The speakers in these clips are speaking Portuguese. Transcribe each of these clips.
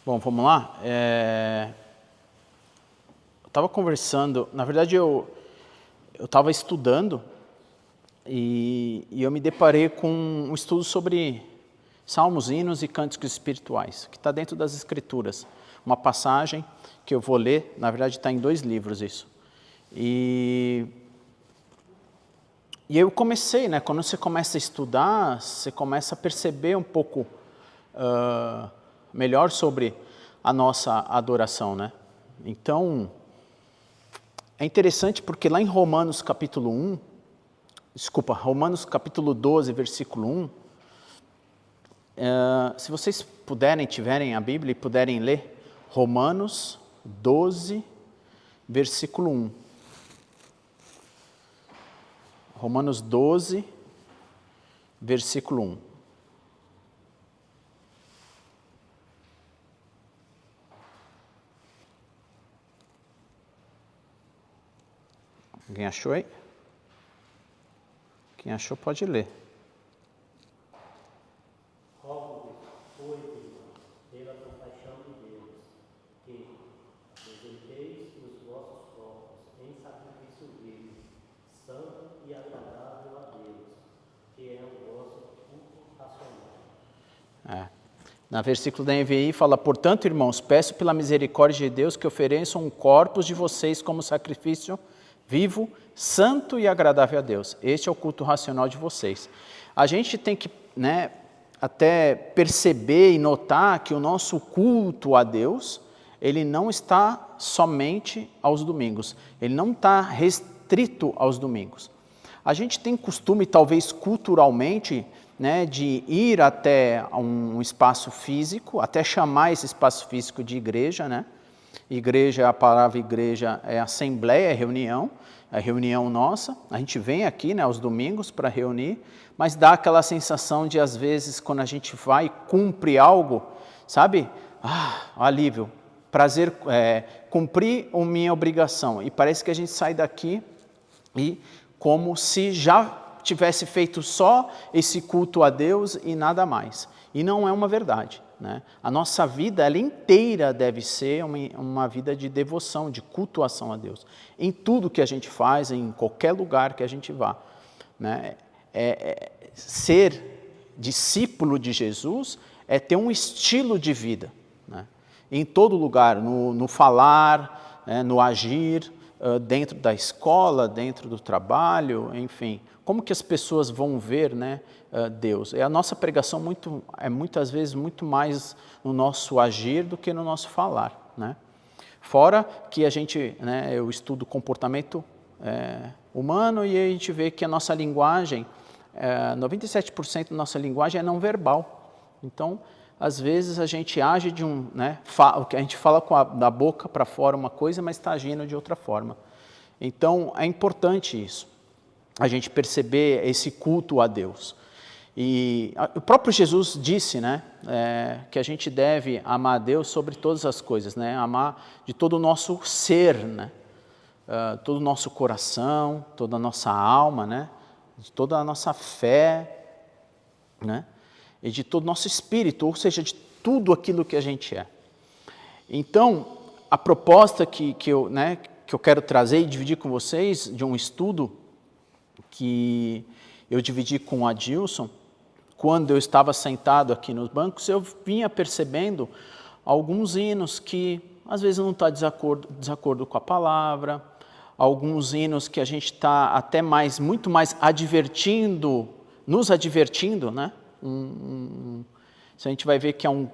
Bom, vamos lá. Eu estava conversando, na verdade eu estava estudando e eu me deparei com um estudo sobre salmos, hinos e cânticos espirituais, que está dentro das Escrituras. Uma passagem que eu vou ler, na verdade está em 2 livros isso. E eu comecei, né? Quando você começa a estudar, você começa a perceber um pouco melhor sobre a nossa adoração, né? Então, é interessante porque lá em Romanos capítulo 12, versículo 1, se vocês puderem, tiverem a Bíblia e puderem ler, Romanos 12, versículo 1. Romanos 12, versículo 1. Alguém achou aí? Quem achou pode ler. Rogo-vos, pois, irmãos, pela compaixão de Deus, que apresenteis os vossos corpos em sacrifício vivo, santo e agradável a Deus, que é o vosso culto racional. Na versículo da NVI fala: portanto, irmãos, peço pela misericórdia de Deus que ofereçam corpos de vocês como sacrifício vivo, santo e agradável a Deus. Este é o culto racional de vocês. A gente tem que, até perceber e notar que o nosso culto a Deus, ele não está somente aos domingos. Ele não está restrito aos domingos. A gente tem costume, talvez culturalmente, de ir até um espaço físico, até chamar esse espaço físico de igreja, né? Igreja, a palavra igreja é assembleia, é reunião nossa. A gente vem aqui, aos domingos para reunir, mas dá aquela sensação de, às vezes, quando a gente vai e cumpre algo, sabe? Alívio, prazer, cumprir a minha obrigação. E parece que a gente sai daqui e como se já tivesse feito só esse culto a Deus e nada mais. E não é uma verdade. A nossa vida, ela inteira deve ser uma vida de devoção, de cultuação a Deus. Em tudo que a gente faz, em qualquer lugar que a gente vá. Ser discípulo de Jesus é ter um estilo de vida. Em todo lugar, no falar, no agir, dentro da escola, dentro do trabalho, enfim. Como que as pessoas vão ver, Deus? A nossa pregação muitas vezes muito mais no nosso agir do que no nosso falar, Fora que a gente, eu estudo comportamento humano e a gente vê que a nossa linguagem, 97% da nossa linguagem é não verbal. Então, às vezes a gente age o que a gente fala da boca para fora uma coisa, mas está agindo de outra forma. Então, é importante isso, a gente perceber esse culto a Deus. E o próprio Jesus disse, que a gente deve amar a Deus sobre todas as coisas, amar de todo o nosso ser, todo o nosso coração, toda a nossa alma, de toda a nossa fé, e de todo o nosso espírito, ou seja, de tudo aquilo que a gente é. Então, a proposta que eu quero trazer e dividir com vocês, de um estudo que eu dividi com o Adilson, quando eu estava sentado aqui nos bancos, eu vinha percebendo alguns hinos que às vezes não está desacordo com a palavra, alguns hinos que a gente está até muito mais nos advertindo, Se a gente vai ver que é um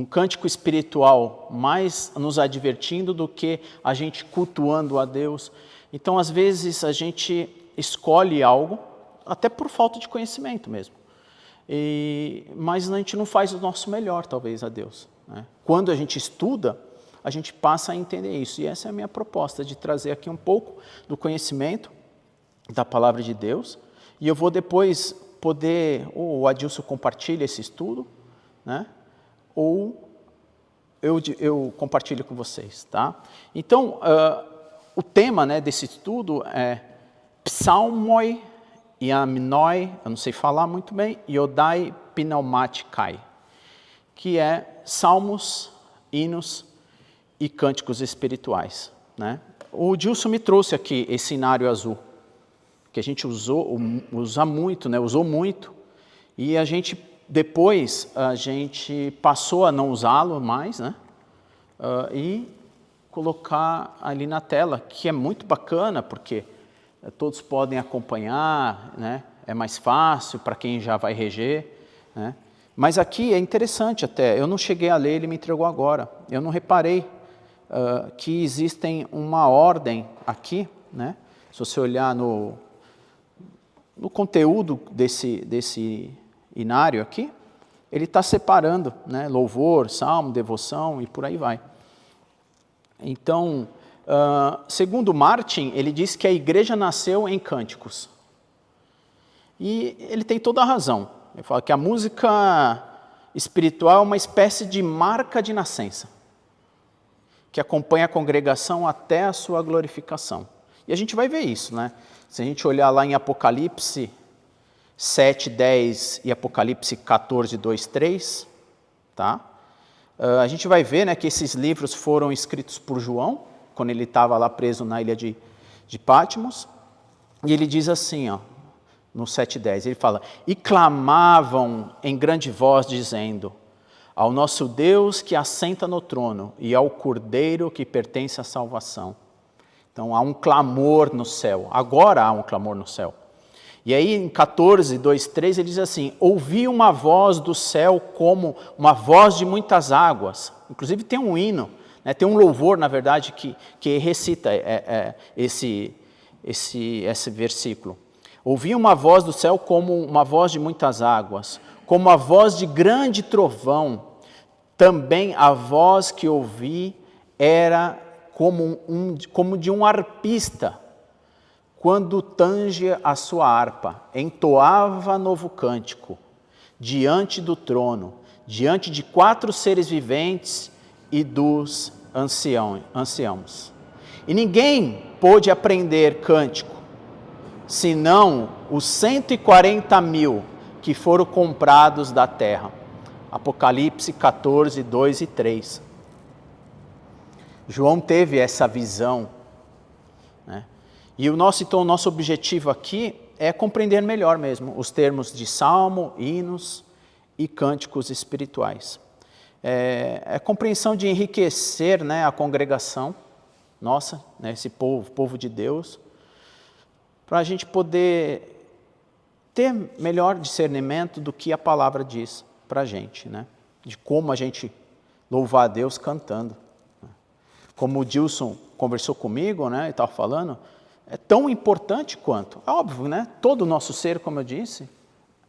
cântico espiritual mais nos advertindo do que a gente cultuando a Deus. Então, às vezes, a gente escolhe algo, até por falta de conhecimento mesmo. Mas a gente não faz o nosso melhor, talvez, a Deus. Quando a gente estuda, a gente passa a entender isso. E essa é a minha proposta, de trazer aqui um pouco do conhecimento da palavra de Deus. E eu vou depois ou o Adilson compartilha esse estudo, ou eu compartilho com vocês. Tá? Então, o tema desse estudo é Psalmoi Iamnoi, eu não sei falar muito bem, Iodai Pneumatikai, que é Salmos hinos e cânticos espirituais, né? O Dilson me trouxe aqui esse cenário azul, que a gente usa muito, né? Usou muito, e depois a gente passou a não usá-lo mais, né? E colocar ali na tela, que é muito bacana, porque todos podem acompanhar, né? É mais fácil para quem já vai reger, né? Mas aqui é interessante até, eu não cheguei a ler, ele me entregou agora, eu não reparei que existem uma ordem aqui, né? Se você olhar no conteúdo desse inário aqui, ele está separando, né? Louvor, salmo, devoção e por aí vai. Então, segundo Martin, ele diz que a igreja nasceu em cânticos. E ele tem toda a razão. Ele fala que a música espiritual é uma espécie de marca de nascença, que acompanha a congregação até a sua glorificação. E a gente vai ver isso, né? Se a gente olhar lá em Apocalipse 7, 10 e Apocalipse 14, 2, 3, tá? A gente vai ver, né, que esses livros foram escritos por João, quando ele estava lá preso na ilha de Patmos, e ele diz assim, ó, no 7:10, ele fala, e clamavam em grande voz, dizendo, ao nosso Deus que assenta no trono, e ao Cordeiro que pertence à salvação. Então há um clamor no céu, agora há um clamor no céu. E aí em 14, 2, 3, ele diz assim, ouvi uma voz do céu como uma voz de muitas águas. Inclusive tem um hino, né, tem um louvor, na verdade, que recita esse versículo. Ouvi uma voz do céu como uma voz de muitas águas, como a voz de grande trovão. Também a voz que ouvi era como de um arpista, quando tange a sua harpa, entoava novo cântico, diante do trono, diante de 4 seres viventes e dos anciãos. E ninguém pôde aprender cântico, senão os 140.000 que foram comprados da terra. Apocalipse 14, 2 e 3. João teve essa visão, né? E o nosso objetivo aqui é compreender melhor mesmo os termos de salmo, hinos e cânticos espirituais. É a compreensão de enriquecer, né, a congregação nossa, né, esse povo de Deus, para a gente poder ter melhor discernimento do que a palavra diz para a gente, né? De como a gente louvar a Deus cantando. Como o Dilson conversou comigo, né, e estava falando, é tão importante quanto. É óbvio, né? Todo o nosso ser, como eu disse,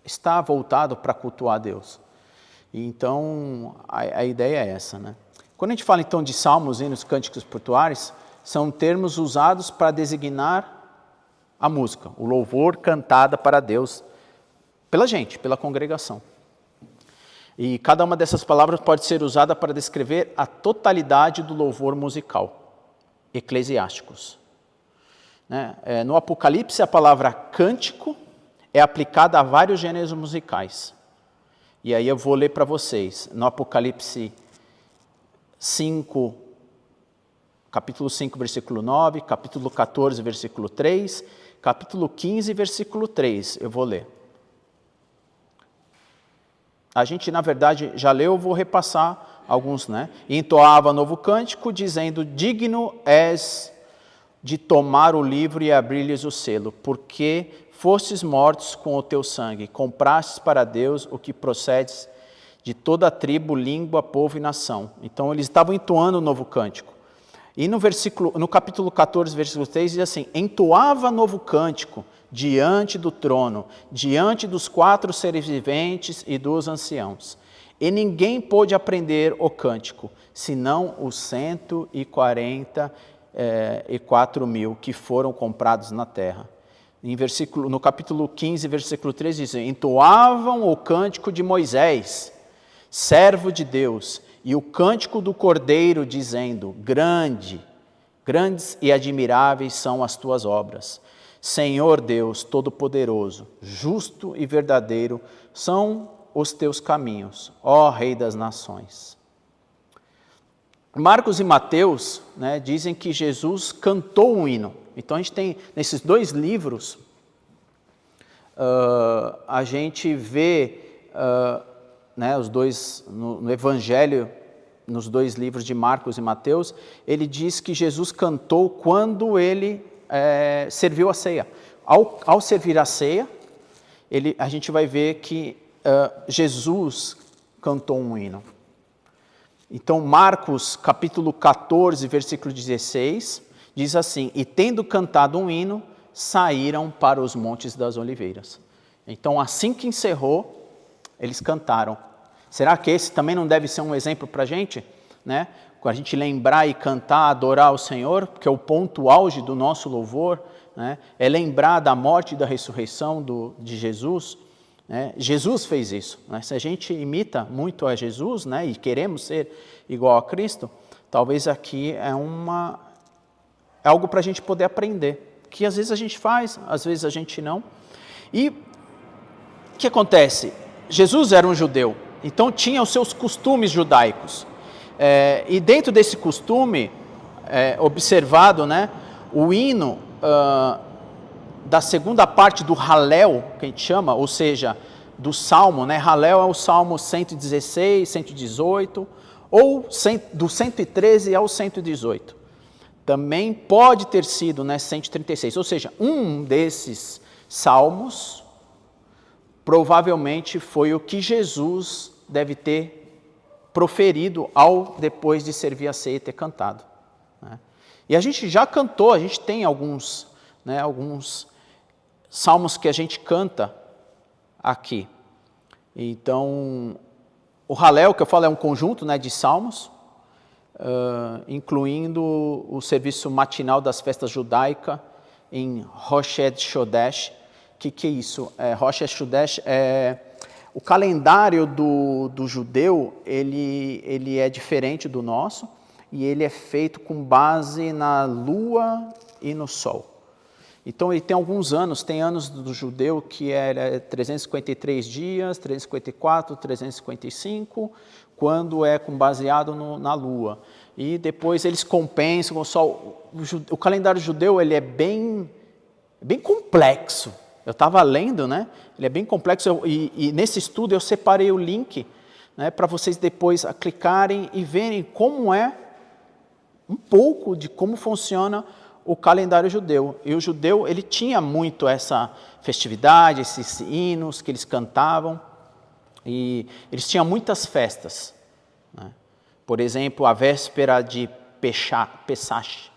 está voltado para cultuar a Deus. Então, a ideia é essa, né? Quando a gente fala então de salmos, hinos, cânticos espirituais, são termos usados para designar a música, o louvor cantada para Deus pela gente, pela congregação. E cada uma dessas palavras pode ser usada para descrever a totalidade do louvor musical, eclesiásticos. Né? No Apocalipse, a palavra cântico é aplicada a vários gêneros musicais. E aí eu vou ler para vocês. No Apocalipse 5, capítulo 5, versículo 9, capítulo 14, versículo 3, capítulo 15, versículo 3, eu vou ler. A gente, na verdade, já leu, eu vou repassar alguns, né? E entoava novo cântico, dizendo, digno és de tomar o livro e abrir-lhes o selo, porque fostes mortos com o teu sangue, comprastes para Deus o que procedes de toda a tribo, língua, povo e nação. Então, eles estavam entoando o novo cântico. E no capítulo 14, versículo 3, diz assim, entoava novo cântico diante do trono, diante dos 4 seres viventes e dos anciãos. E ninguém pôde aprender o cântico, senão os 144.000 que foram comprados na terra. No capítulo 15, versículo 3, diz, entoavam o cântico de Moisés, servo de Deus, e o cântico do Cordeiro, dizendo, grandes e admiráveis são as tuas obras. Senhor Deus Todo-Poderoso, justo e verdadeiro são os teus caminhos, ó Rei das Nações. Marcos e Mateus, né, dizem que Jesus cantou um hino. Então a gente tem, nesses dois livros, a gente vê, né, os dois, no Evangelho, nos dois livros de Marcos e Mateus, ele diz que Jesus cantou quando ele serviu a ceia. Ao servir a ceia, a gente vai ver que Jesus cantou um hino. Então, Marcos, capítulo 14, versículo 16, diz assim: e tendo cantado um hino, saíram para os montes das oliveiras. Então, assim que encerrou, eles cantaram. Será que esse também não deve ser um exemplo para a gente? Né? Quando a gente lembrar e cantar, adorar o Senhor, porque é o ponto auge do nosso louvor, né? É lembrar da morte e da ressurreição de Jesus. Né? Jesus fez isso. Né? Se a gente imita muito a Jesus, né, e queremos ser igual a Cristo, talvez aqui é algo para a gente poder aprender, que às vezes a gente faz, às vezes a gente não. E o que acontece? Jesus era um judeu, então tinha os seus costumes judaicos. E dentro desse costume observado, né, o hino da segunda parte do Halel, que a gente chama, ou seja, do Salmo, né? Halel é o Salmo 116, 118, ou do 113 ao 118. Também pode ter sido, né, 136, ou seja, um desses salmos provavelmente foi o que Jesus deve ter proferido depois de servir a ceia e ter cantado. Né? E a gente já cantou, a gente tem alguns salmos que a gente canta aqui. Então, o Halel, que eu falo, é um conjunto, né, de salmos, incluindo o serviço matinal das festas judaicas em Rosh Chodesh. O que é isso? Rosh Chodesh o calendário do judeu, ele é diferente do nosso, e ele é feito com base na lua e no sol. Então, ele tem alguns anos, tem anos do judeu que é 353 dias, 354, 355, quando é baseado na lua. E depois eles compensam o sol. O calendário judeu, ele é bem complexo. Eu estava lendo, né? Ele é bem complexo, e nesse estudo eu separei o link, né, para vocês depois clicarem e verem como é, um pouco de como funciona o calendário judeu. E o judeu, ele tinha muito essa festividade, esses hinos que eles cantavam, e eles tinham muitas festas. Né? Por exemplo, a véspera de Pesach.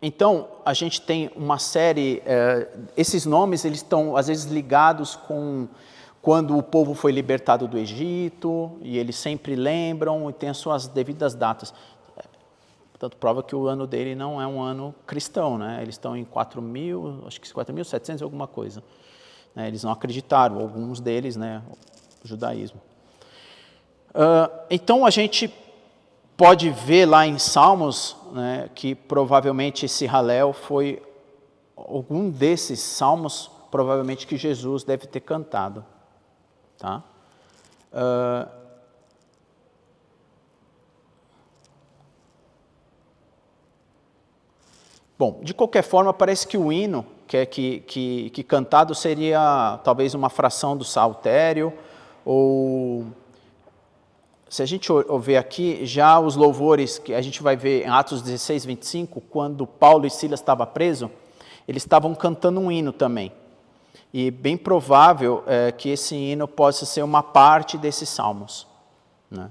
Então, a gente tem uma série, esses nomes eles estão às vezes ligados com quando o povo foi libertado do Egito, e eles sempre lembram e tem as suas devidas datas. Portanto, prova que o ano dele não é um ano cristão, né? Eles estão em 4.000, acho que 4.700 alguma coisa. Eles não acreditaram, alguns deles, né, o judaísmo. Então, a gente pode ver lá em Salmos, né, que provavelmente esse Halel foi algum desses salmos, provavelmente que Jesus deve ter cantado. Tá? Bom, de qualquer forma, parece que o hino que cantado seria talvez uma fração do saltério, ou se a gente ver aqui, já os louvores que a gente vai ver em Atos 16, 25, quando Paulo e Silas estavam presos, eles estavam cantando um hino também. E bem provável que esse hino possa ser uma parte desses salmos. Né?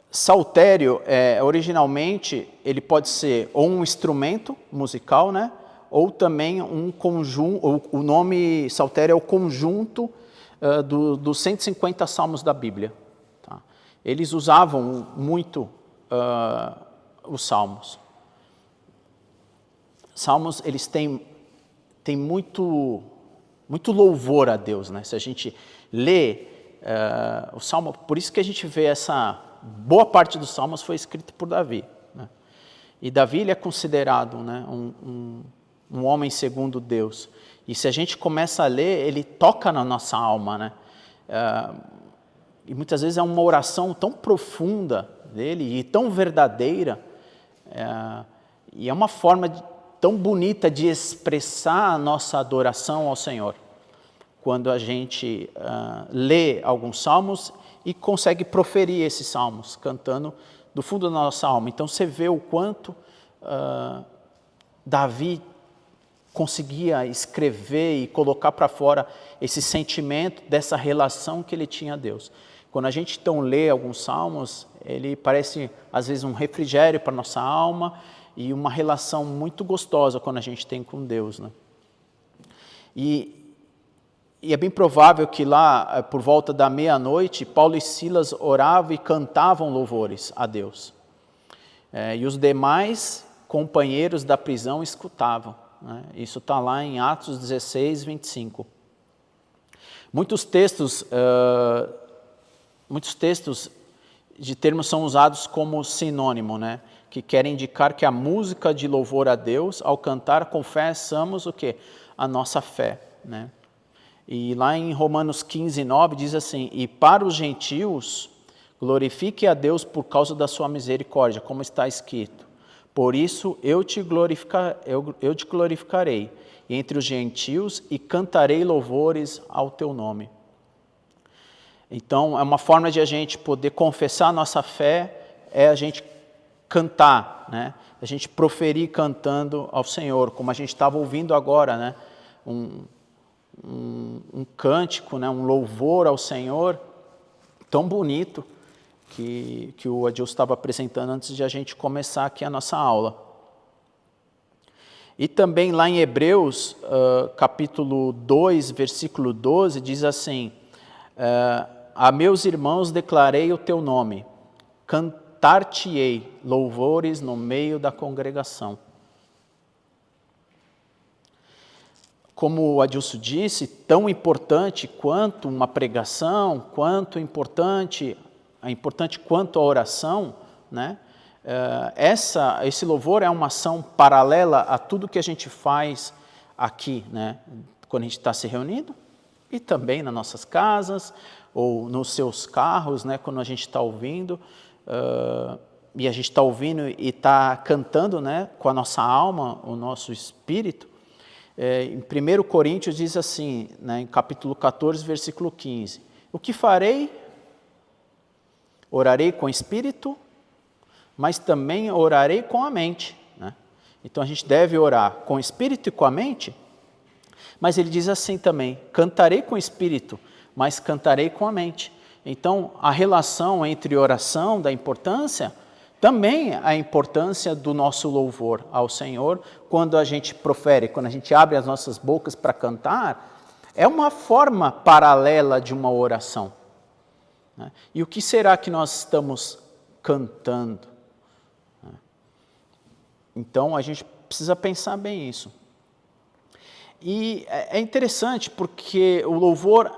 Saltério, originalmente, ele pode ser ou um instrumento musical, né? Ou também um conjunto, o nome saltério é o conjunto dos 150 salmos da Bíblia. Tá? Eles usavam muito os salmos. Salmos, eles têm muito louvor a Deus, né? Se a gente lê o Salmo, por isso que a gente vê essa boa parte dos Salmos foi escrita por Davi. Né? E Davi, ele é considerado, né, um homem segundo Deus. E se a gente começa a ler, ele toca na nossa alma, né? E muitas vezes é uma oração tão profunda dele e tão verdadeira, e é uma forma tão bonita de expressar a nossa adoração ao Senhor, quando a gente lê alguns salmos e consegue proferir esses salmos, cantando do fundo da nossa alma. Então você vê o quanto Davi conseguia escrever e colocar para fora esse sentimento dessa relação que ele tinha a Deus. Quando a gente então lê alguns salmos, ele parece às vezes um refrigério para a nossa alma e uma relação muito gostosa quando a gente tem com Deus, né? E é bem provável que lá, por volta da meia-noite, Paulo e Silas oravam e cantavam louvores a Deus. E os demais companheiros da prisão escutavam, né? Isso está lá em Atos 16, 25. Muitos textos de termos são usados como sinônimo, né? Que querem indicar que a música de louvor a Deus, ao cantar, confessamos o quê? A nossa fé, né? E lá em Romanos 15, 9, diz assim: e para os gentios, glorifique a Deus por causa da sua misericórdia, como está escrito. Por isso eu te glorificarei entre os gentios e cantarei louvores ao teu nome. Então, é uma forma de a gente poder confessar a nossa fé, é a gente cantar, né? A gente proferir cantando ao Senhor, como a gente estava ouvindo agora, né? Um cântico, né? Um louvor ao Senhor tão bonito que o Adilson estava apresentando antes de a gente começar aqui a nossa aula. E também lá em Hebreus, capítulo 2, versículo 12, diz assim: a meus irmãos declarei o teu nome, cantar-te-ei louvores no meio da congregação. Como o Adilson disse, tão importante quanto uma pregação, importante quanto a oração, né? Esse louvor é uma ação paralela a tudo que a gente faz aqui, né? Quando a gente está se reunindo, e também nas nossas casas, ou nos seus carros, né? Quando a gente está ouvindo, e a gente está ouvindo e está cantando, né? Com a nossa alma, o nosso espírito. Em 1 Coríntios diz assim, né? Em capítulo 14, versículo 15: o que farei? Orarei com o espírito, mas também orarei com a mente, né? Então a gente deve orar com o espírito e com a mente, mas ele diz assim também: cantarei com o espírito, mas cantarei com a mente. Então a relação entre oração, da importância, também a importância do nosso louvor ao Senhor, quando a gente profere, quando a gente abre as nossas bocas para cantar, é uma forma paralela de uma oração. E o que será que nós estamos cantando? Então, a gente precisa pensar bem isso. E é interessante porque o louvor,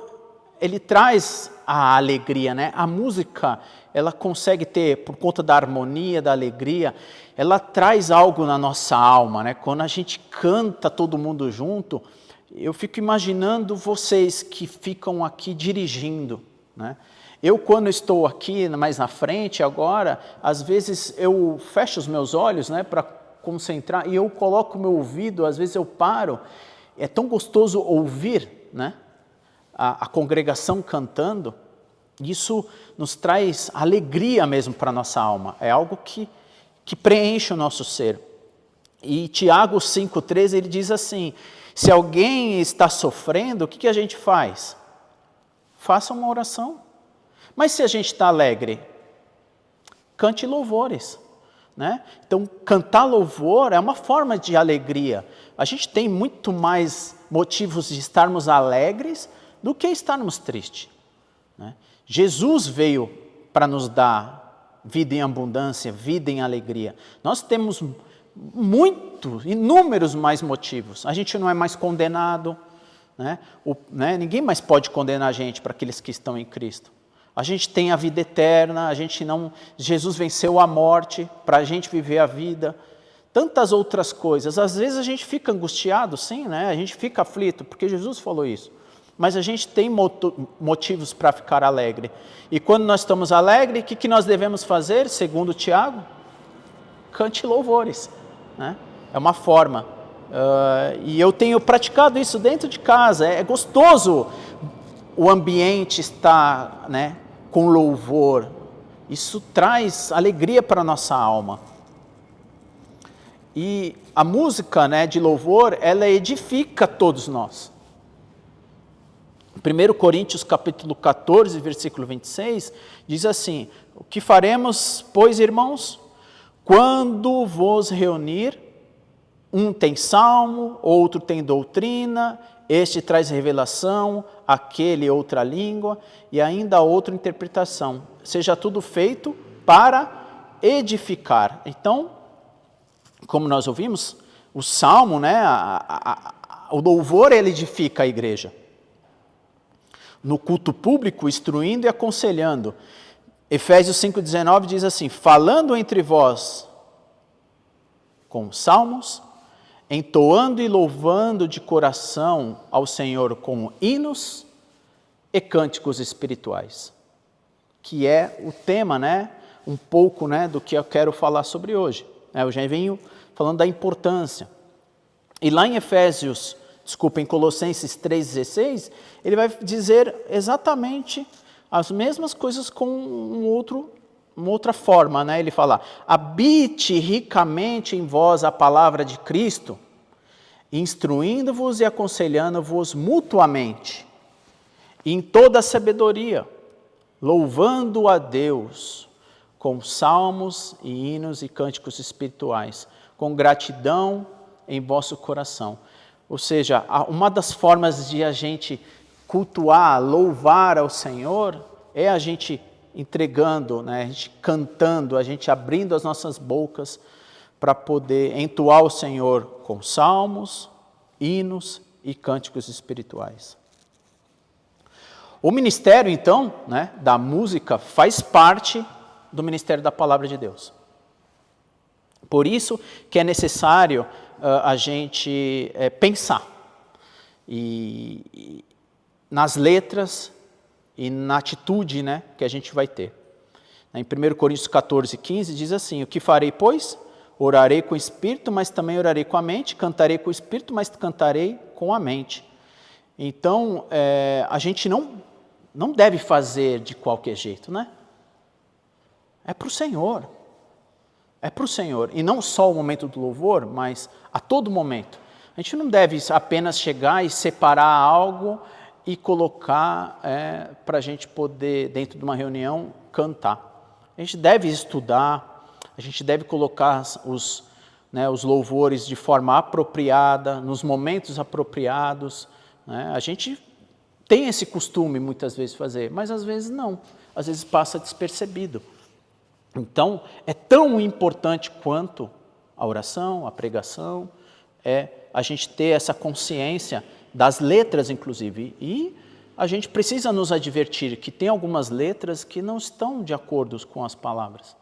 ele traz a alegria, né? A música, ela consegue ter, por conta da harmonia, da alegria, ela traz algo na nossa alma, né? Quando a gente canta todo mundo junto, eu fico imaginando vocês que ficam aqui dirigindo, né? Eu, quando estou aqui mais na frente agora, às vezes eu fecho os meus olhos, né, para concentrar, e eu coloco o meu ouvido, às vezes eu paro. É tão gostoso ouvir, né, a congregação cantando. Isso nos traz alegria mesmo para a nossa alma. É algo que preenche o nosso ser. E Tiago 5,13, ele diz assim: se alguém está sofrendo, o que a gente faz? Faça uma oração. Mas se a gente está alegre, cante louvores, né? Então, cantar louvor é uma forma de alegria. A gente tem muito mais motivos de estarmos alegres do que estarmos tristes, né? Jesus veio para nos dar vida em abundância, vida em alegria. Nós temos inúmeros mais motivos. A gente não é mais condenado, né? Ninguém mais pode condenar a gente para aqueles que estão em Cristo. A gente tem a vida eterna, Jesus venceu a morte para a gente viver a vida. Tantas outras coisas. Às vezes a gente fica angustiado, sim, né? A gente fica aflito, porque Jesus falou isso. mas a gente tem motivos para ficar alegre. E quando nós estamos alegres, o que nós devemos fazer, segundo Tiago? Cante louvores, né? É uma forma. E eu tenho praticado isso dentro de casa. É gostoso o ambiente estar, né, com louvor. Isso traz alegria para a nossa alma. E a música, né, de louvor, ela edifica todos nós. 1 Coríntios capítulo 14, versículo 26, diz assim: o que faremos, pois, irmãos? Quando vos reunir, um tem salmo, outro tem doutrina, este traz revelação, aquele outra língua, e ainda outra interpretação. Seja tudo feito para edificar. Então, como nós ouvimos, o salmo, né, o louvor, ele edifica a igreja. No culto público, instruindo e aconselhando. Efésios 5,19 diz assim: falando entre vós com salmos, entoando e louvando de coração ao Senhor com hinos e cânticos espirituais. Que é o tema, né, um pouco, né, do que eu quero falar sobre hoje. Eu já venho falando da importância. E lá em em Colossenses 3,16, ele vai dizer exatamente as mesmas coisas com uma outra forma, né? Ele fala: habite ricamente em vós a palavra de Cristo, instruindo-vos e aconselhando-vos mutuamente, em toda a sabedoria, louvando a Deus com salmos e hinos e cânticos espirituais, com gratidão em vosso coração. Ou seja, uma das formas de a gente cultuar, louvar ao Senhor, é a gente entregando, né, a gente cantando, a gente abrindo as nossas bocas para poder entoar o Senhor com salmos, hinos e cânticos espirituais. O ministério, então, né, da música faz parte do ministério da Palavra de Deus. Por isso que é necessário a gente pensar nas letras e na atitude, né, que a gente vai ter. Em 1 Coríntios 14, 15 diz assim: o que farei, pois? Orarei com o Espírito, mas também orarei com a mente, cantarei com o Espírito, mas cantarei com a mente. Então, a gente não deve fazer de qualquer jeito, né? É para o Senhor. É para o Senhor. E não só o momento do louvor, mas a todo momento. A gente não deve apenas chegar e separar algo e colocar para a gente poder, dentro de uma reunião, cantar. A gente deve estudar, a gente deve colocar os louvores de forma apropriada, nos momentos apropriados, né? A gente tem esse costume muitas vezes de fazer, mas às vezes não. Às vezes passa despercebido. Então, é tão importante quanto a oração, a pregação, a gente ter essa consciência das letras, inclusive. E a gente precisa nos advertir que tem algumas letras que não estão de acordo com as palavras,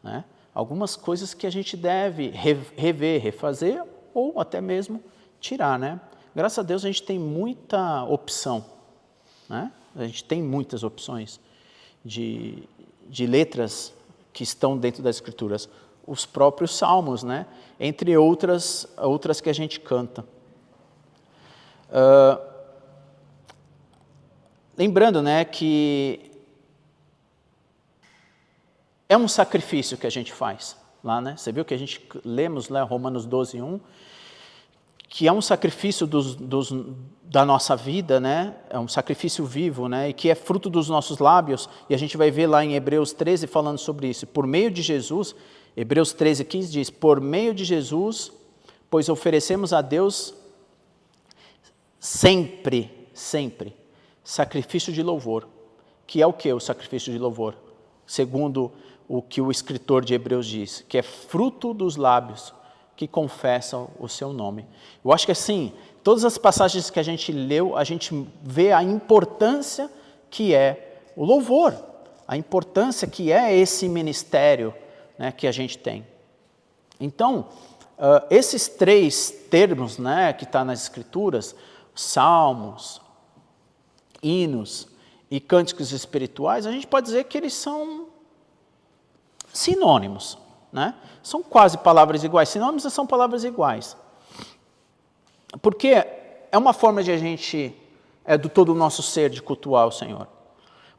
né? Algumas coisas que a gente deve rever, refazer ou até mesmo tirar, né? Graças a Deus a gente tem muita opção, né? A gente tem muitas opções de letras que estão dentro das Escrituras, os próprios salmos, né? Entre outras que a gente canta. Lembrando, né, que é um sacrifício que a gente faz lá, né? Você viu que a gente lemos lá Romanos 12, 1, que é um sacrifício da nossa vida, né? É um sacrifício vivo, né? E que é fruto dos nossos lábios, e a gente vai ver lá em Hebreus 13 falando sobre isso. Por meio de Jesus, Hebreus 13, 15 diz: por meio de Jesus, pois oferecemos a Deus sempre sacrifício de louvor. Que é o que o sacrifício de louvor? Segundo o que o escritor de Hebreus diz, que é fruto dos lábios que confessam o seu nome. Eu acho que assim, todas as passagens que a gente leu, a gente vê a importância que é o louvor, a importância que é esse ministério, né, que a gente tem. Então, esses três termos, né, que estão nas Escrituras, salmos, hinos e cânticos espirituais, a gente pode dizer que eles são sinônimos, né? São quase palavras iguais. Sinônimos são palavras iguais. Porque é uma forma de a gente, do todo o nosso ser, de cultuar o Senhor.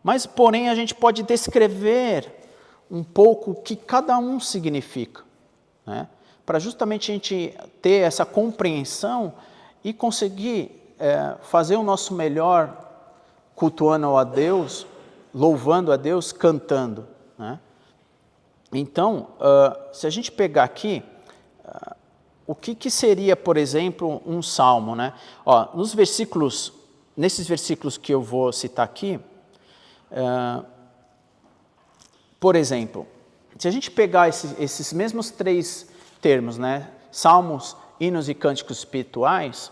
Mas, porém, a gente pode descrever um pouco o que cada um significa, né? Para justamente a gente ter essa compreensão e conseguir fazer o nosso melhor cultuando a Deus, louvando a Deus, cantando, né? Então, se a gente pegar aqui, o que seria, por exemplo, um salmo, né? Ó, nesses versículos que eu vou citar aqui, por exemplo, se a gente pegar esses mesmos 3 termos, né? Salmos, hinos e cânticos espirituais,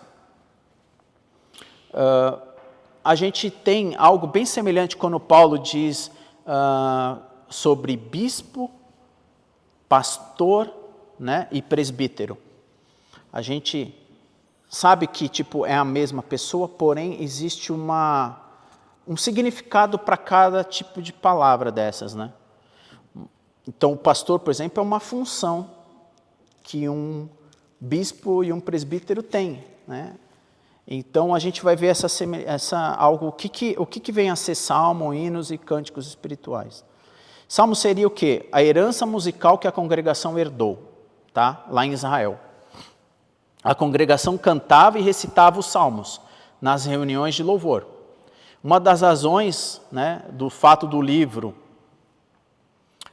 a gente tem algo bem semelhante quando Paulo diz sobre bispo, pastor, né, e presbítero. A gente sabe que é a mesma pessoa, porém existe um significado para cada tipo de palavra dessas, né? Então, o pastor, por exemplo, é uma função que um bispo e um presbítero têm, né? Então, a gente vai ver algo, o que vem a ser salmo, hinos e cânticos espirituais. Salmo seria o quê? A herança musical que a congregação herdou, tá? Lá em Israel. A congregação cantava e recitava os salmos nas reuniões de louvor. Uma das razões, né, do fato do livro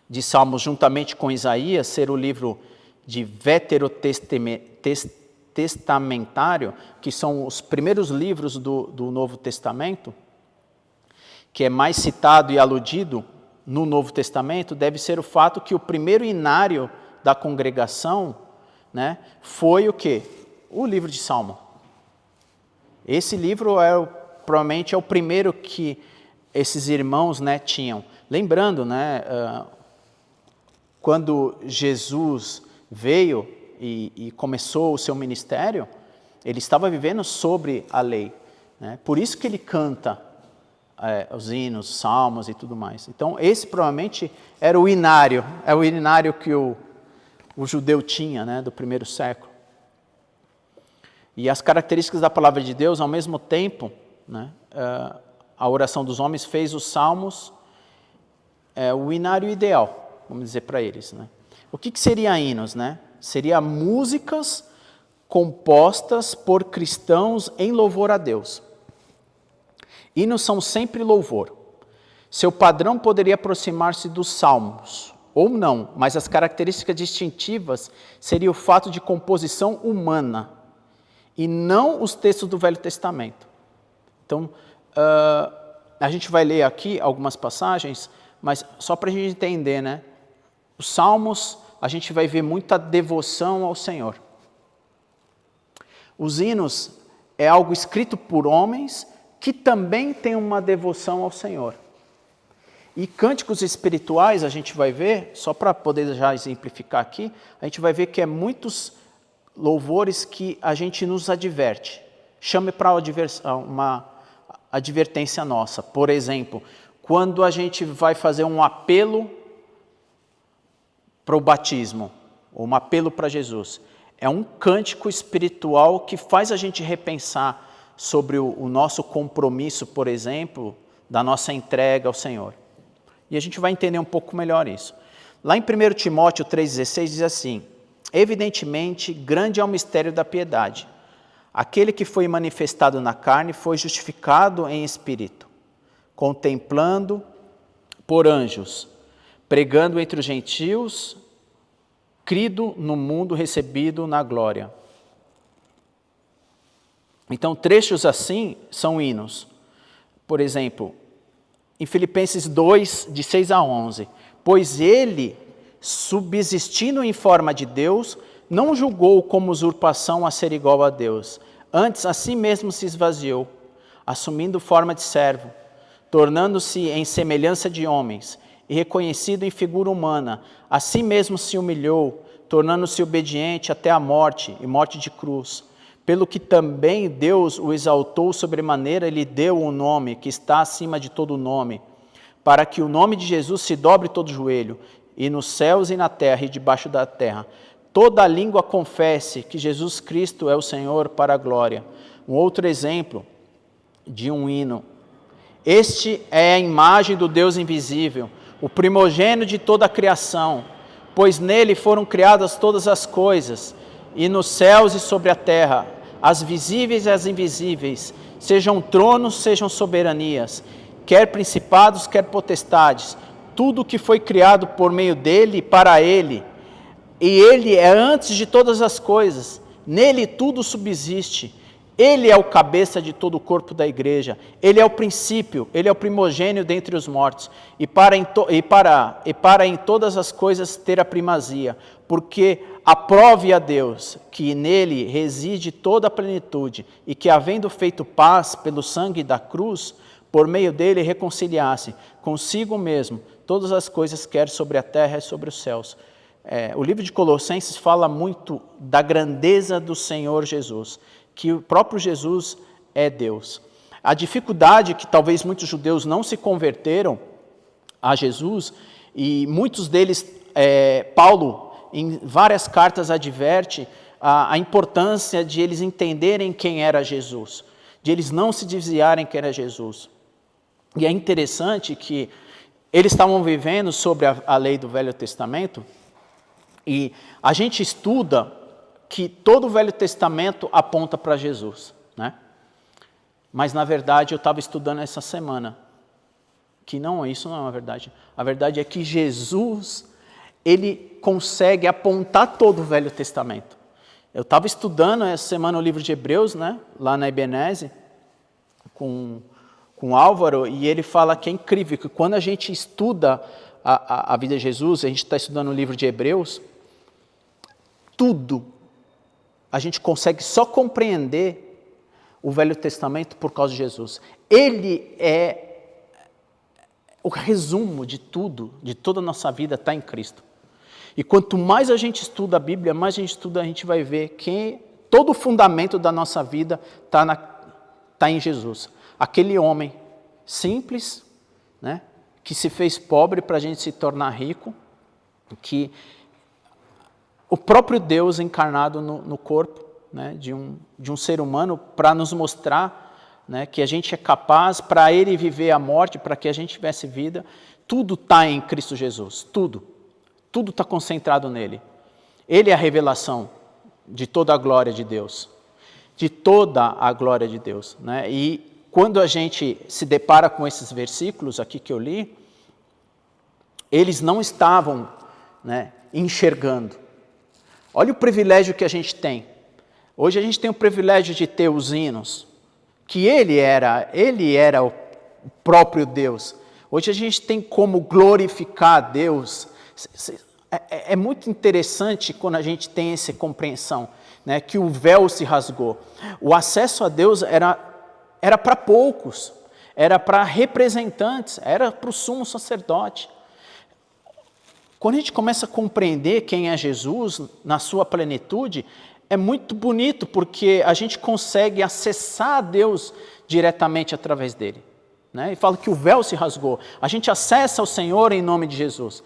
de Salmos, juntamente com Isaías, ser o livro de veterotestamentário, que são os primeiros livros do Novo Testamento, que é mais citado e aludido no Novo Testamento, deve ser o fato que o primeiro inário da congregação, né, foi o quê? O livro de Salmo. Esse livro provavelmente é o primeiro que esses irmãos, né, tinham. Lembrando, né, quando Jesus veio e começou o seu ministério, ele estava vivendo sobre a lei, né? Por isso que ele canta os hinos, os salmos e tudo mais. Então, esse provavelmente era o inário, que o judeu tinha, né, do primeiro século. E as características da palavra de Deus, ao mesmo tempo, né, a oração dos homens fez os salmos o inário ideal, vamos dizer para eles, né? O que seria hinos, né? Seria músicas compostas por cristãos em louvor a Deus. Hinos são sempre louvor. Seu padrão poderia aproximar-se dos salmos, ou não, mas as características distintivas seria o fato de composição humana, e não os textos do Velho Testamento. Então, a gente vai ler aqui algumas passagens, mas só para a gente entender, né? Os salmos, a gente vai ver muita devoção ao Senhor. Os hinos é algo escrito por homens que também tem uma devoção ao Senhor. E cânticos espirituais, a gente vai ver, só para poder já exemplificar aqui, a gente vai ver que muitos louvores que a gente nos adverte. Chame para uma advertência nossa. Por exemplo, quando a gente vai fazer um apelo para o batismo, ou um apelo para Jesus, é um cântico espiritual que faz a gente repensar sobre o nosso compromisso, por exemplo, da nossa entrega ao Senhor. E a gente vai entender um pouco melhor isso. Lá em 1 Timóteo 3,16 diz assim: evidentemente, grande é o mistério da piedade. Aquele que foi manifestado na carne foi justificado em espírito, contemplando por anjos, pregando entre os gentios, crido no mundo, recebido na glória. Então, trechos assim são hinos. Por exemplo, em Filipenses 2, de 6 a 11, pois ele, subsistindo em forma de Deus, não julgou como usurpação a ser igual a Deus. Antes, a si mesmo se esvaziou, assumindo forma de servo, tornando-se em semelhança de homens, e reconhecido em figura humana, a si mesmo se humilhou, tornando-se obediente até a morte, e morte de cruz. pelo que também Deus o exaltou sobremaneira, lhe deu um nome que está acima de todo nome, para que o nome de Jesus se dobre todo joelho, e nos céus e na terra e debaixo da terra. Toda língua confesse que Jesus Cristo é o Senhor, para a glória. Um outro exemplo de um hino. Este é a imagem do Deus invisível, o primogênito de toda a criação, pois nele foram criadas todas as coisas, e nos céus e sobre a terra, as visíveis e as invisíveis, sejam tronos, sejam soberanias, quer principados, quer potestades, tudo que foi criado por meio dele e para ele, e ele é antes de todas as coisas, nele tudo subsiste. Ele é o cabeça de todo o corpo da igreja, ele é o princípio, ele é o primogênito dentre os mortos, e para em todas as coisas ter a primazia, porque aprove a Deus que nele reside toda a plenitude, e que havendo feito paz pelo sangue da cruz, por meio dele reconciliasse consigo mesmo todas as coisas, quer sobre a terra e sobre os céus. O livro de Colossenses fala muito da grandeza do Senhor Jesus, que o próprio Jesus é Deus. A dificuldade que talvez muitos judeus não se converteram a Jesus, e muitos deles, Paulo, em várias cartas adverte a importância de eles entenderem quem era Jesus, de eles não se desviarem quem era Jesus. E é interessante que eles estavam vivendo sobre a lei do Velho Testamento, e a gente estuda que todo o Velho Testamento aponta para Jesus, né? Mas, na verdade, eu estava estudando essa semana, que isso não é uma verdade. A verdade é que Jesus, ele consegue apontar todo o Velho Testamento. Eu estava estudando essa semana o livro de Hebreus, né? Lá na Ebenezer, com o Álvaro, e ele fala que é incrível, que quando a gente estuda a vida de Jesus, a gente está estudando o livro de Hebreus, tudo a gente consegue só compreender o Velho Testamento por causa de Jesus. Ele é o resumo de tudo, de toda a nossa vida está em Cristo. E quanto mais a gente estuda a Bíblia, mais a gente estuda, a gente vai ver que todo o fundamento da nossa vida está em Jesus. Aquele homem simples, né, que se fez pobre para a gente se tornar rico, que o próprio Deus encarnado no corpo, né, de um ser humano, para nos mostrar, né, que a gente é capaz, para ele viver a morte, para que a gente tivesse vida. Tudo está em Cristo Jesus, tudo está concentrado nele. Ele é a revelação de toda a glória de Deus, de toda a glória de Deus, né? E quando a gente se depara com esses versículos aqui que eu li, eles não estavam, né, enxergando. Olha o privilégio que a gente tem. Hoje a gente tem o privilégio de ter os hinos, que ele era o próprio Deus. Hoje a gente tem como glorificar a Deus. É muito interessante quando a gente tem essa compreensão, né, que o véu se rasgou. O acesso a Deus era para poucos, era para representantes, era para o sumo sacerdote. Quando a gente começa a compreender quem é Jesus na sua plenitude, é muito bonito, porque a gente consegue acessar a Deus diretamente através dele, né? E fala que o véu se rasgou. A gente acessa o Senhor em nome de Jesus.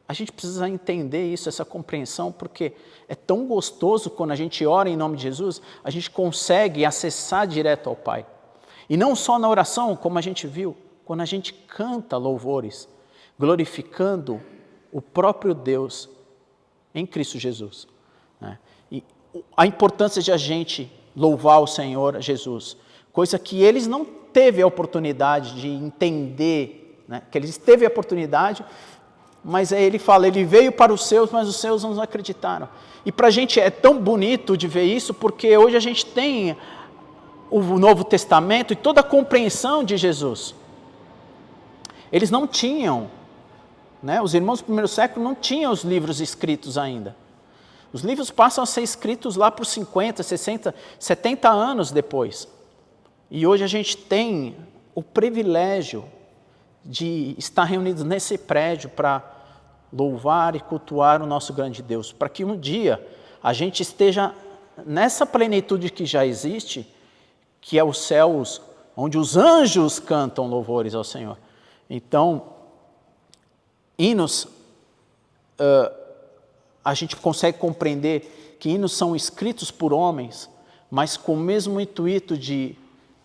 A gente precisa entender isso, essa compreensão, porque é tão gostoso quando a gente ora em nome de Jesus, a gente consegue acessar direto ao Pai. E não só na oração, como a gente viu, quando a gente canta louvores, glorificando o próprio Deus em Cristo Jesus, né? E a importância de a gente louvar o Senhor Jesus, coisa que eles não teve a oportunidade de entender, né? Que eles teve a oportunidade, mas aí ele fala, ele veio para os seus, mas os seus não acreditaram. E para a gente é tão bonito de ver isso, porque hoje a gente tem o Novo Testamento e toda a compreensão de Jesus. Eles não tinham, né? Os irmãos do primeiro século não tinham os livros escritos ainda. Os livros passam a ser escritos lá por 50, 60, 70 anos depois. E hoje a gente tem o privilégio de estar reunidos nesse prédio para louvar e cultuar o nosso grande Deus, para que um dia a gente esteja nessa plenitude que já existe, que é os céus, onde os anjos cantam louvores ao Senhor. Então, hinos, a gente consegue compreender que hinos são escritos por homens, mas com o mesmo intuito de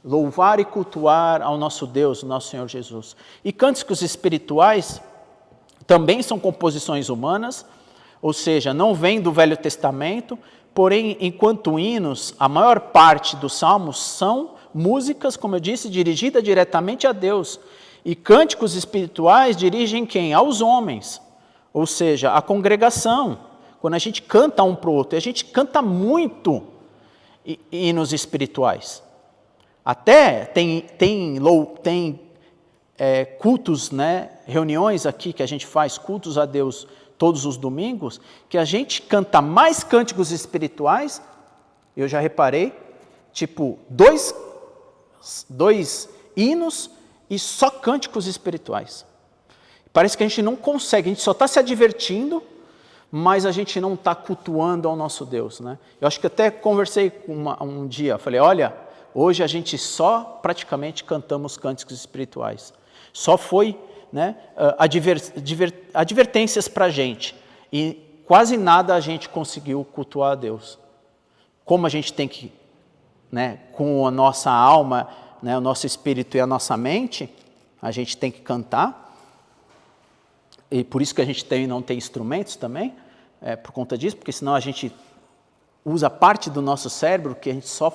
louvar e cultuar ao nosso Deus, nosso Senhor Jesus. E cânticos espirituais também são composições humanas, ou seja, não vêm do Velho Testamento, porém, enquanto hinos, a maior parte dos salmos são músicas, como eu disse, dirigidas diretamente a Deus. E cânticos espirituais dirigem quem? Aos homens, ou seja, a congregação. Quando a gente canta um para o outro, e a gente canta muito hinos espirituais. Até tem cultos, né, reuniões aqui que a gente faz, cultos a Deus todos os domingos, que a gente canta mais cânticos espirituais, eu já reparei, tipo, dois hinos e só cânticos espirituais. Parece que a gente não consegue, a gente só está se divertindo, mas a gente não está cultuando ao nosso Deus, né? Eu acho que até conversei com um dia, falei, olha, hoje a gente só praticamente cantamos cânticos espirituais. Só foi, né, advertências para a gente. E quase nada a gente conseguiu cultuar a Deus. Como a gente tem que, né, com a nossa alma, né, o nosso espírito e a nossa mente, a gente tem que cantar. E por isso que a gente não tem instrumentos também, por conta disso, porque senão a gente usa parte do nosso cérebro, que a gente só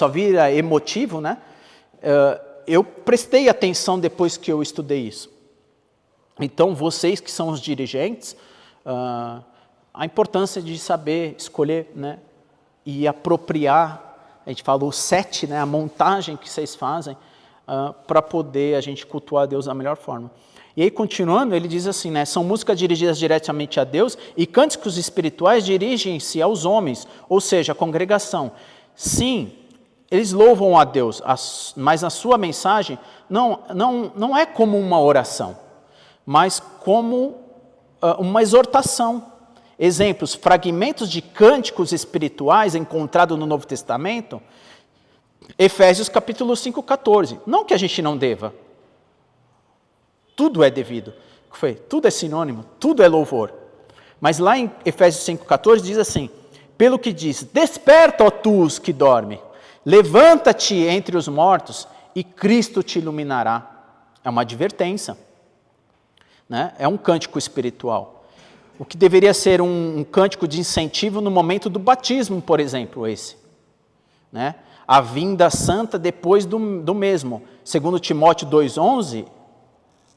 vira emotivo, né? Eu prestei atenção depois que eu estudei isso. Então, vocês que são os dirigentes, a importância de saber escolher, né, e apropriar, a gente fala o set, né, a montagem que vocês fazem, para poder a gente cultuar a Deus da melhor forma. E aí, continuando, ele diz assim, né, são músicas dirigidas diretamente a Deus e cânticos espirituais dirigem-se aos homens, ou seja, a congregação. Sim, eles louvam a Deus, mas a sua mensagem não é como uma oração, mas como uma exortação. Exemplos, fragmentos de cânticos espirituais encontrados no Novo Testamento, Efésios capítulo 5, 14. Não que a gente não deva. Tudo é devido. Tudo é sinônimo, tudo é louvor. Mas lá em Efésios 5,14 diz assim, pelo que diz, desperta, ó tu que dorme, levanta-te entre os mortos e Cristo te iluminará. É uma advertência, né? É um cântico espiritual. O que deveria ser um cântico de incentivo no momento do batismo, por exemplo, esse, né? A vinda santa depois do mesmo. Segundo Timóteo 2,11,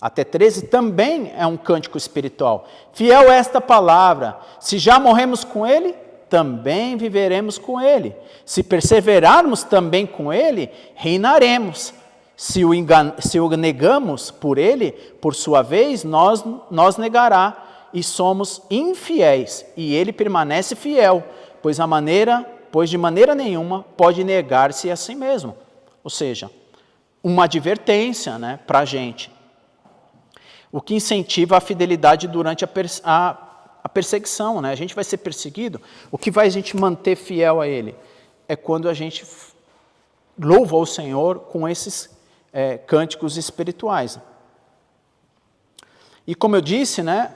até 13, também é um cântico espiritual. Fiel é esta palavra, se já morremos com ele, também viveremos com ele. Se perseverarmos também com ele, reinaremos. Se o negamos por ele, por sua vez, nós negará, e somos infiéis, e ele permanece fiel, pois de maneira nenhuma pode negar-se a si mesmo. Ou seja, uma advertência, né, para a gente. O que incentiva a fidelidade durante a perseguição, né? A gente vai ser perseguido, o que vai a gente manter fiel a Ele? É quando a gente louva o Senhor com esses cânticos espirituais. E como eu disse, né,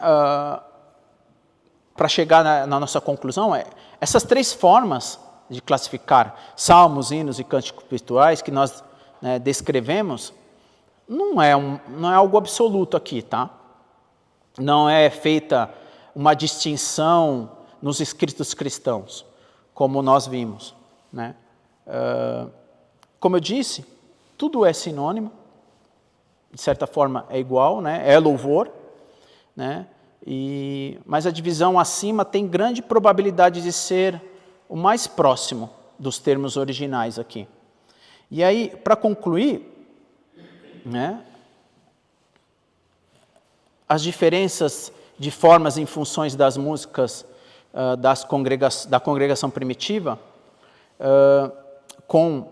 para chegar na nossa conclusão, essas três formas de classificar salmos, hinos e cânticos espirituais que nós, né, descrevemos, não é algo absoluto aqui, tá? Não é feita uma distinção nos escritos cristãos, como nós vimos, né? Como eu disse, tudo é sinônimo, de certa forma é igual, né? É louvor, né? Mas a divisão acima tem grande probabilidade de ser o mais próximo dos termos originais aqui. E aí, para concluir, né, as diferenças de formas em funções das músicas da congregação primitiva com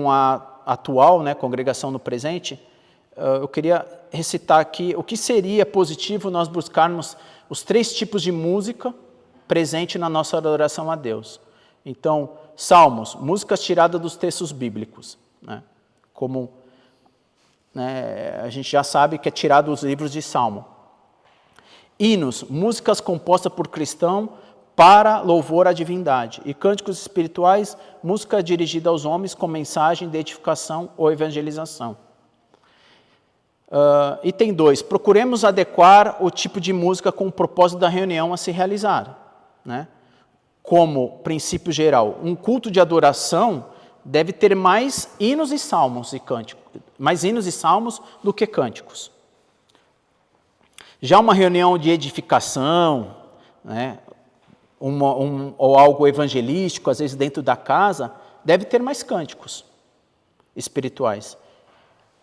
a atual, né, congregação no presente, eu queria recitar aqui o que seria positivo nós buscarmos os três tipos de música, presente na nossa adoração a Deus. Então, salmos, músicas tiradas dos textos bíblicos, né? Como, né, a gente já sabe que é tirado dos livros de Salmo. Hinos, músicas compostas por cristão para louvor à divindade. E cânticos espirituais, música dirigida aos homens com mensagem de edificação ou evangelização. Item 2, procuremos adequar o tipo de música com o propósito da reunião a se realizar, né? Como princípio geral, um culto de adoração deve ter mais hinos e salmos e cânticos, mais hinos e salmos do que cânticos. Já uma reunião de edificação, né, ou algo evangelístico, às vezes dentro da casa, deve ter mais cânticos espirituais.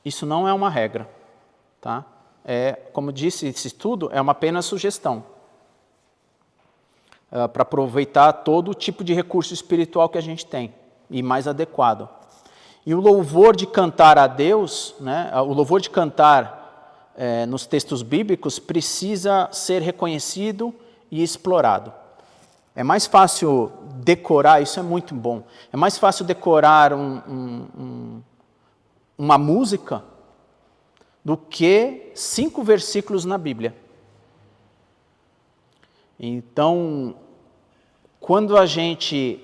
Isso não é uma regra, tá? Como disse, esse estudo é uma apenas sugestão, para aproveitar todo o tipo de recurso espiritual que a gente tem, e mais adequado. E o louvor de cantar a Deus, né, o louvor de cantar nos textos bíblicos precisa ser reconhecido e explorado. É mais fácil decorar, isso é muito bom, é mais fácil decorar uma música do que 5 versículos na Bíblia. Então, quando a gente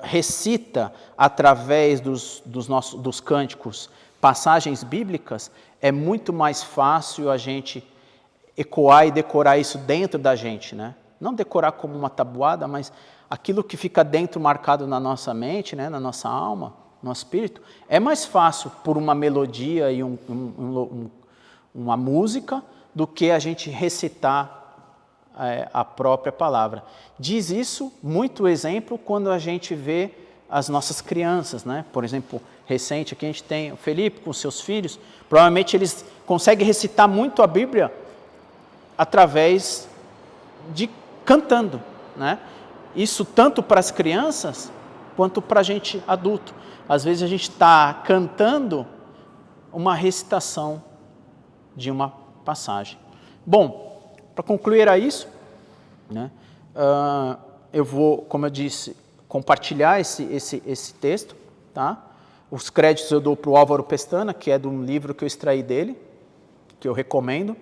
recita através dos cânticos passagens bíblicas, é muito mais fácil a gente ecoar e decorar isso dentro da gente, né? Não decorar como uma tabuada, mas aquilo que fica dentro marcado na nossa mente, né, na nossa alma, no espírito, é mais fácil por uma melodia e uma música do que a gente recitar a própria palavra. Diz isso muito exemplo quando a gente vê as nossas crianças, né? Por exemplo, recente aqui a gente tem o Felipe com seus filhos, provavelmente eles conseguem recitar muito a Bíblia através de cantando, né? Isso tanto para as crianças quanto para a gente adulto. Às vezes a gente está cantando uma recitação de uma passagem. Bom, para concluir era isso, né? Eu vou, como eu disse, compartilhar esse texto, tá? Os créditos eu dou para o Álvaro Pestana, que é de um livro que eu extraí dele, que eu recomendo,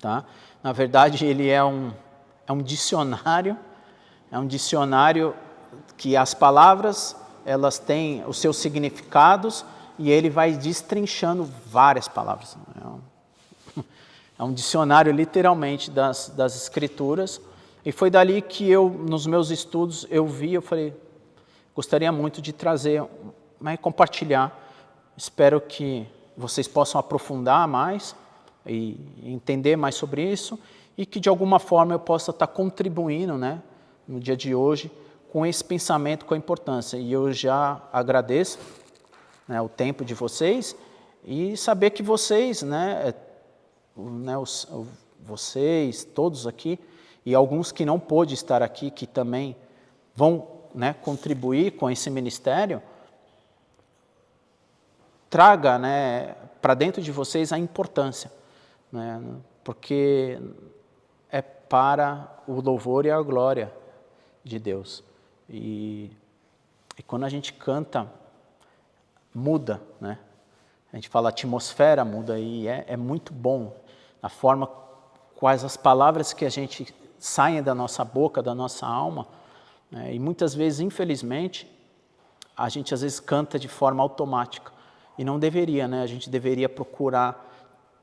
tá? Na verdade, ele é um dicionário, que as palavras, elas têm os seus significados e ele vai destrinchando várias palavras. É um dicionário, literalmente, das escrituras. E foi dali que eu, nos meus estudos, eu falei, gostaria muito de trazer, né, compartilhar. Espero que vocês possam aprofundar mais e entender mais sobre isso e que, de alguma forma, eu possa estar contribuindo, né, no dia de hoje, com esse pensamento, com a importância. E eu já agradeço, né, o tempo de vocês e saber que vocês, vocês, todos aqui, e alguns que não pôde estar aqui, que também vão, né, contribuir com esse ministério, traga, né, para dentro de vocês a importância, né, porque é para o louvor e a glória de Deus. E quando a gente canta, muda, né? A gente fala, a atmosfera muda e é muito bom a forma, quais as palavras que a gente saem da nossa boca, da nossa alma, né? E muitas vezes, infelizmente, a gente às vezes canta de forma automática e não deveria, né? A gente deveria procurar,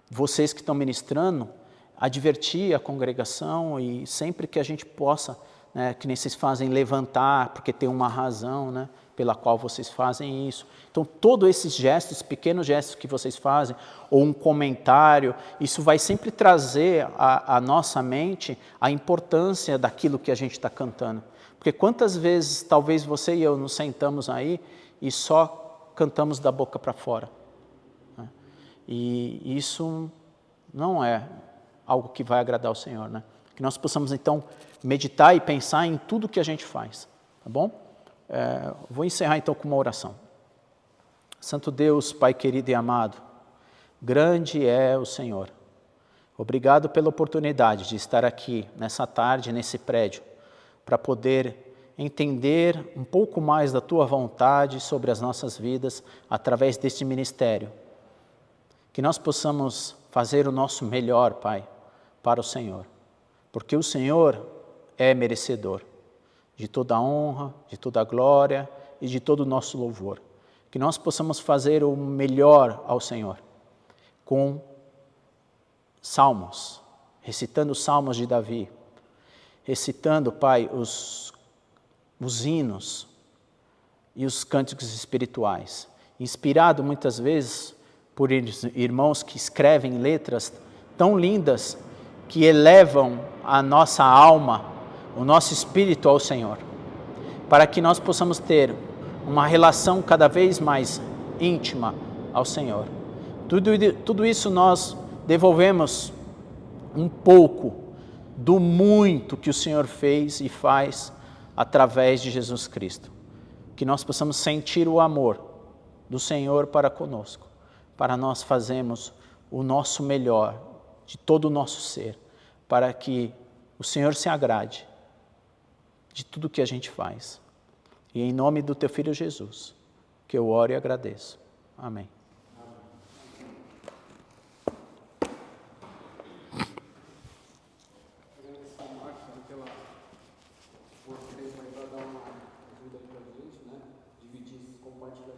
vocês que estão ministrando, advertir a congregação e sempre que a gente possa, né, que nem vocês fazem, levantar, porque tem uma razão, né, pela qual vocês fazem isso. Então, todos esses gestos, pequenos gestos que vocês fazem, ou um comentário, isso vai sempre trazer à nossa mente a importância daquilo que a gente está cantando. Porque quantas vezes, talvez você e eu nos sentamos aí e só cantamos da boca para fora, né? E isso não é algo que vai agradar ao Senhor, né? Que nós possamos, então, meditar e pensar em tudo que a gente faz, tá bom? Vou encerrar, então, com uma oração. Santo Deus, Pai querido e amado, grande é o Senhor. Obrigado pela oportunidade de estar aqui, nessa tarde, nesse prédio, para poder entender um pouco mais da Tua vontade sobre as nossas vidas através deste ministério. Que nós possamos fazer o nosso melhor, Pai, para o Senhor, porque o Senhor é merecedor de toda a honra, de toda a glória e de todo o nosso louvor. Que nós possamos fazer o melhor ao Senhor, com salmos, recitando os salmos de Davi, recitando, Pai, os hinos e os cânticos espirituais, inspirado muitas vezes por irmãos que escrevem letras tão lindas que elevam a nossa alma, o nosso espírito ao Senhor, para que nós possamos ter uma relação cada vez mais íntima ao Senhor. Tudo isso nós devolvemos um pouco do muito que o Senhor fez e faz através de Jesus Cristo. Que nós possamos sentir o amor do Senhor para conosco, para nós fazermos o nosso melhor de todo o nosso ser, para que o Senhor se agrade de tudo que a gente faz. E em nome do Teu Filho Jesus, que eu oro e agradeço. Amém. Por dar uma ajuda para a gente, né? Dividir, compartilhar